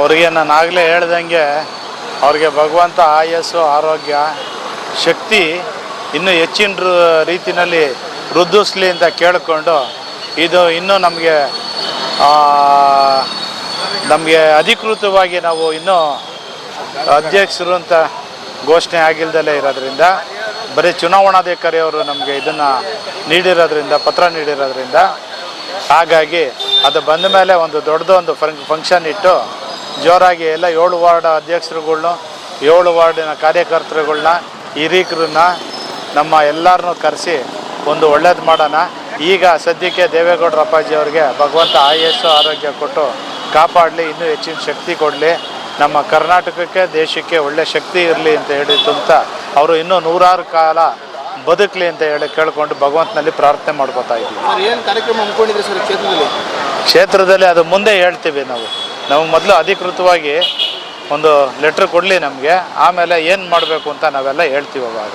ಅವ್ರಿಗೆ ನಾನು ಆಗಲೇ ಹೇಳ್ದಂಗೆ ಅವ್ರಿಗೆ ಭಗವಂತ ಆಯಸ್ಸು ಆರೋಗ್ಯ ಶಕ್ತಿ ಇನ್ನೂ ಹೆಚ್ಚಿನ ರೀತಿಯಲ್ಲಿ ವೃದ್ಧಿಸ್ಲಿ ಅಂತ ಕೇಳಿಕೊಂಡು ಇದು ಇನ್ನೂ ನಮಗೆ ಅಧಿಕೃತವಾಗಿ ನಾವು ಇನ್ನೂ ಅಧ್ಯಕ್ಷರು ಅಂತ ಘೋಷಣೆ ಆಗಿಲ್ದಲೇ ಇರೋದ್ರಿಂದ ಬರೀ ಚುನಾವಣಾಧಿಕಾರಿಯವರು ನಮಗೆ ಇದನ್ನು ನೀಡಿರೋದ್ರಿಂದ ಪತ್ರ ನೀಡಿರೋದ್ರಿಂದ ಹಾಗಾಗಿ ಅದು ಬಂದ ಮೇಲೆ ಒಂದು ದೊಡ್ಡದೊಂದು ಫಂಕ್ಷನ್ ಇಟ್ಟು ಜೋರಾಗಿ ಎಲ್ಲ 7 ವಾರ್ಡ್ ಅಧ್ಯಕ್ಷರುಗಳ್ನು 7 ವಾರ್ಡಿನ ಕಾರ್ಯಕರ್ತರುಗಳನ್ನ ಹಿರೀಕರನ್ನ ನಮ್ಮ ಎಲ್ಲರನ್ನೂ ಕರೆಸಿ ಒಂದು ಒಳ್ಳೇದು ಮಾಡೋಣ. ಈಗ ಸದ್ಯಕ್ಕೆ ದೇವೇಗೌಡರ ಅಪ್ಪಾಜಿ ಅವ್ರಿಗೆ ಭಗವಂತ ಆಯಸ್ಸು ಆರೋಗ್ಯ ಕೊಟ್ಟು ಕಾಪಾಡಲಿ, ಇನ್ನೂ ಹೆಚ್ಚಿನ ಶಕ್ತಿ ಕೊಡಲಿ, ನಮ್ಮ ಕರ್ನಾಟಕಕ್ಕೆ ದೇಶಕ್ಕೆ ಒಳ್ಳೆ ಶಕ್ತಿ ಇರಲಿ ಅಂತ ಹೇಳಿದ್ದು ಅಂತ ಅವರು ಇನ್ನೂ 100 ಕಾಲ ಬದುಕಲಿ ಅಂತ ಹೇಳಿ ಕೇಳಿಕೊಂಡು ಭಗವಂತನಲ್ಲಿ ಪ್ರಾರ್ಥನೆ ಮಾಡ್ಕೋತಾ ಇದ್ದೀವಿ. ಏನು ಕಾರ್ಯಕ್ರಮ ಹಮ್ಮಿಕೊಂಡಿದ್ರಿ ಸರ್ ಕ್ಷೇತ್ರದಲ್ಲಿ? ಅದು ಮುಂದೆ ಹೇಳ್ತೀವಿ. ನಾವು ಮೊದಲು ಅಧಿಕೃತವಾಗಿ ಒಂದು ಲೆಟ್ರ್ ಕೊಡಲಿ ನಮಗೆ, ಆಮೇಲೆ ಏನು ಮಾಡಬೇಕು ಅಂತ ನಾವೆಲ್ಲ ಹೇಳ್ತೀವಿ ಅವಾಗ.